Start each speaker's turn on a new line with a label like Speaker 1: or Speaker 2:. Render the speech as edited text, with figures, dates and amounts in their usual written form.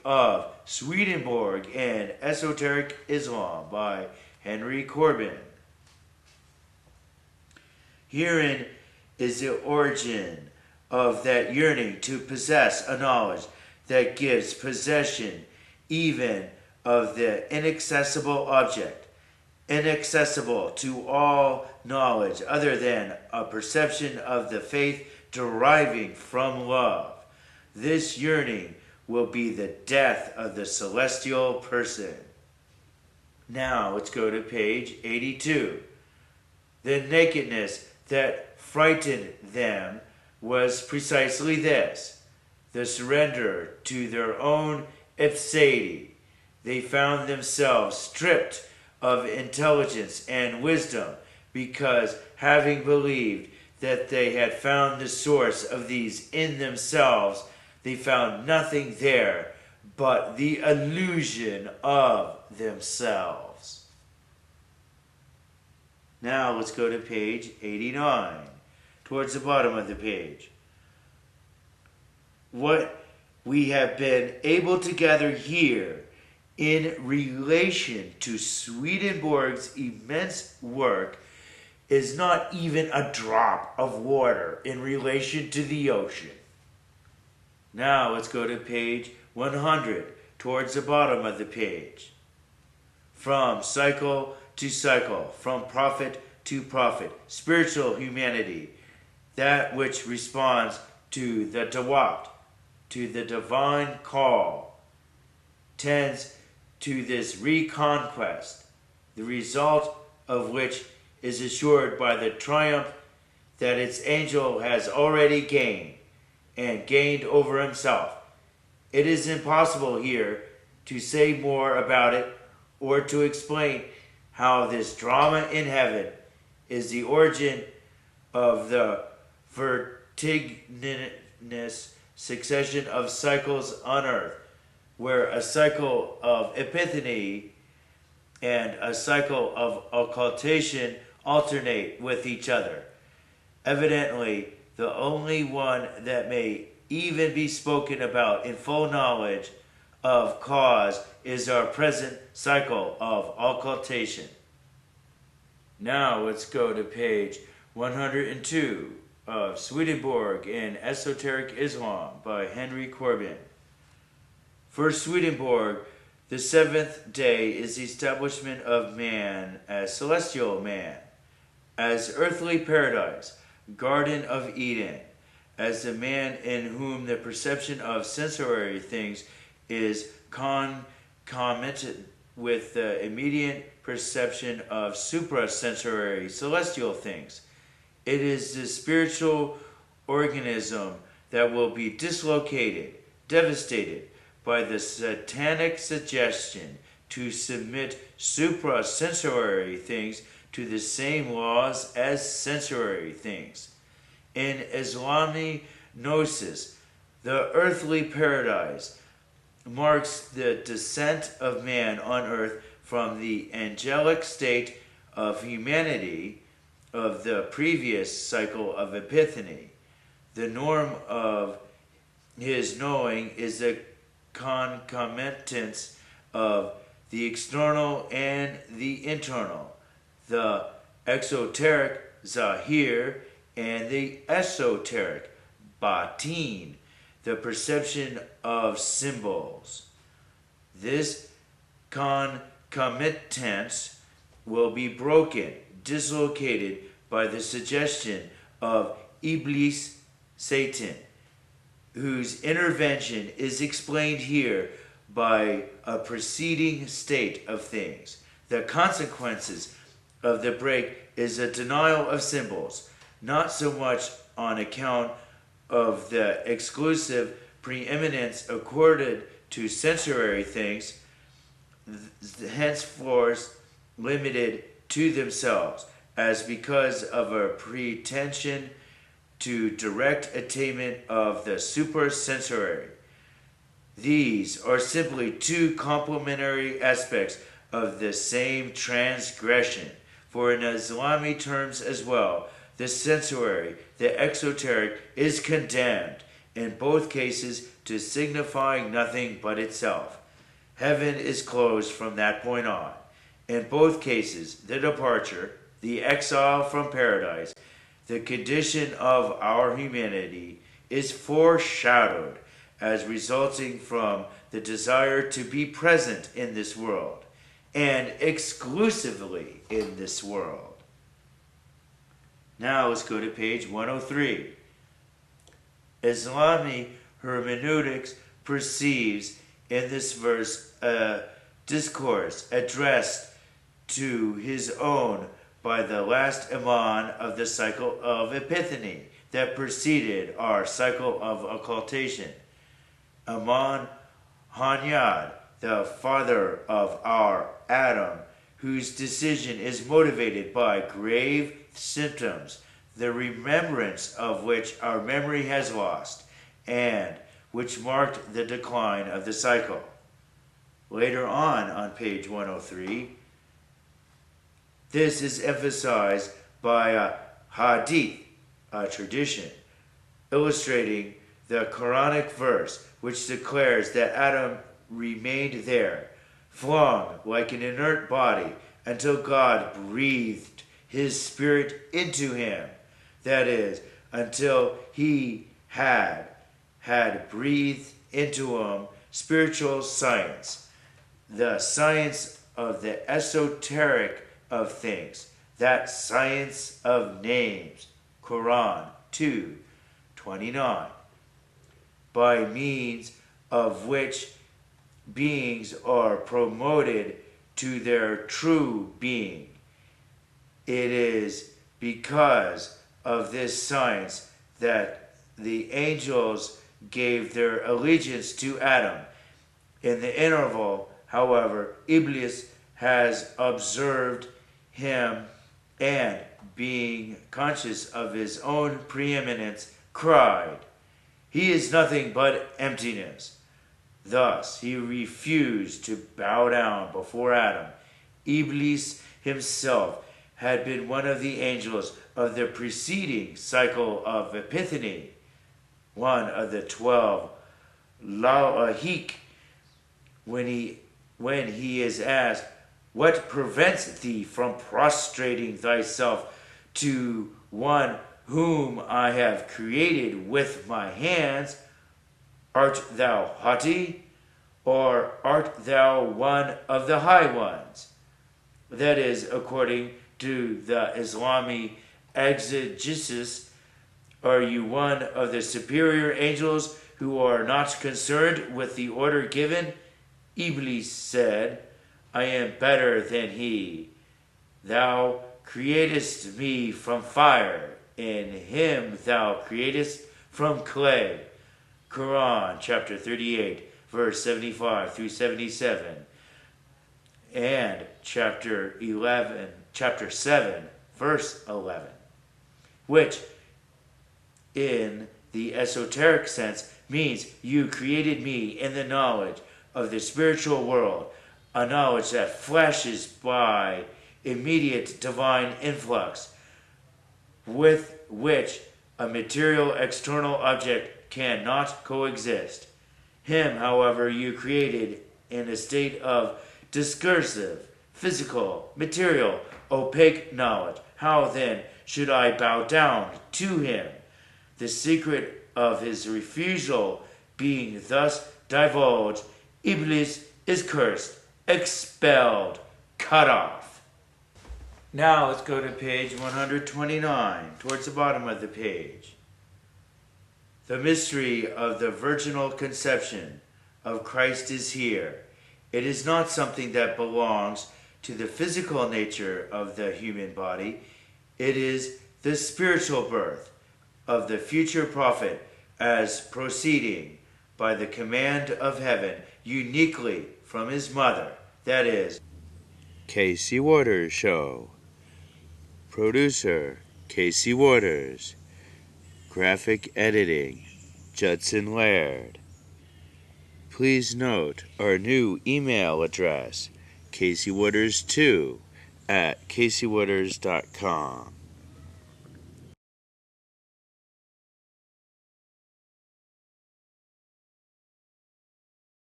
Speaker 1: of Swedenborg and Esoteric Islam by Henry Corbin. Herein is the origin of that yearning to possess a knowledge that gives possession even of the inaccessible object, inaccessible to all knowledge other than a perception of the faith deriving from love. This yearning will be the death of the celestial person. Now let's go to page 82. The nakedness that frightened them was precisely this: the surrender to their own ipseity. They found themselves stripped of intelligence and wisdom because, having believed that they had found the source of these in themselves, they found nothing there but the illusion of themselves. Now let's go to page 89, towards the bottom of the page. What we have been able to gather here in relation to Swedenborg's immense work is not even a drop of water in relation to the ocean. Now let's go to page 100, towards the bottom of the page. From cycle to cycle, from prophet to prophet, spiritual humanity, that which responds to the Dawat, to the divine call, tends to this reconquest, the result of which is assured by the triumph that its angel has already gained, and gained over himself. It is impossible here to say more about it or to explain how this drama in heaven is the origin of the vertiginous succession of cycles on earth, where a cycle of epiphany and a cycle of occultation alternate with each other. Evidently, the only one that may even be spoken about in full knowledge of cause is our present cycle of occultation. Now let's go to page 102 of Swedenborg and Esoteric Islam by Henry Corbin. For Swedenborg, the seventh day is the establishment of man as celestial man, as earthly paradise, Garden of Eden, as the man in whom the perception of sensory things is concomitant with the immediate perception of suprasensory celestial things. It is the spiritual organism that will be dislocated, devastated by the satanic suggestion to submit suprasensory things to the same laws as sensory things. In Islamic gnosis, the earthly paradise marks the descent of man on earth from the angelic state of humanity of the previous cycle of epiphany. The norm of his knowing is the concomitance of the external and the internal, the exoteric zahir and the esoteric batin, the perception of symbols. This concomitance will be broken, dislocated by the suggestion of Iblis, Satan, whose intervention is explained here by a preceding state of things. The consequences of the break is a denial of symbols, not so much on account of the exclusive preeminence accorded to sensory things, henceforth limited to themselves, as because of a pretension to direct attainment of the supersensory. These are simply two complementary aspects of the same transgression, for in Islamic terms as well, the sensory, the exoteric, is condemned in both cases to signifying nothing but itself. Heaven is closed from that point on. In both cases, the departure, the exile from paradise, the condition of our humanity is foreshadowed as resulting from the desire to be present in this world and exclusively in this world. Now let's go to page 103. Islamic hermeneutics perceives in this verse a discourse addressed to his own by the last Imam of the cycle of Epiphany that preceded our cycle of occultation. Imam Hanyad, the father of our Adam, whose decision is motivated by grave symptoms, the remembrance of which our memory has lost, and which marked the decline of the cycle. Later on page 103, this is emphasized by a hadith, a tradition, illustrating the Quranic verse which declares that Adam remained there, flung like an inert body, until God breathed his spirit into him. That is, until he had breathed into him spiritual science, the science of the esoteric of things, that science of names, Quran 2:29, by means of which beings are promoted to their true being. It is because of this science that the angels gave their allegiance to Adam. In the interval, however, Iblis has observed him and, being conscious of his own preeminence, cried, "He is nothing but emptiness." Thus he refused to bow down before Adam. Iblis himself had been one of the angels of the preceding cycle of Epiphany, one of the 12 Lawahik. When he is asked, "What prevents thee from prostrating thyself to one whom I have created with my hands? Art thou haughty, or art thou one of the high ones?" That is, according to the Islamic exegesis, are you one of the superior angels who are not concerned with the order given? Iblis said, "I am better than he. Thou createst me from fire, and him thou createst from clay." Quran chapter 38, verse 75 through 77, and chapter 7, verse 11, which in the esoteric sense means you created me in the knowledge of the spiritual world, a knowledge that flashes by immediate divine influx, with which a material external object cannot coexist. Him, however, you created in a state of discursive, physical, material, opaque knowledge. How then should I bow down to him? The secret of his refusal being thus divulged, Iblis is cursed, expelled, cut off. Now let's go to page 129, towards the bottom of the page. The mystery of the virginal conception of Christ is here. It is not something that belongs to the physical nature of the human body. It is the spiritual birth of the future prophet as proceeding by the command of heaven uniquely from his mother, that is, Casey Waters Show. Producer, Casey Waters. Graphic editing, Judson Laird. Please note our new email address, CaseyWaters2 @CaseyWaters.com.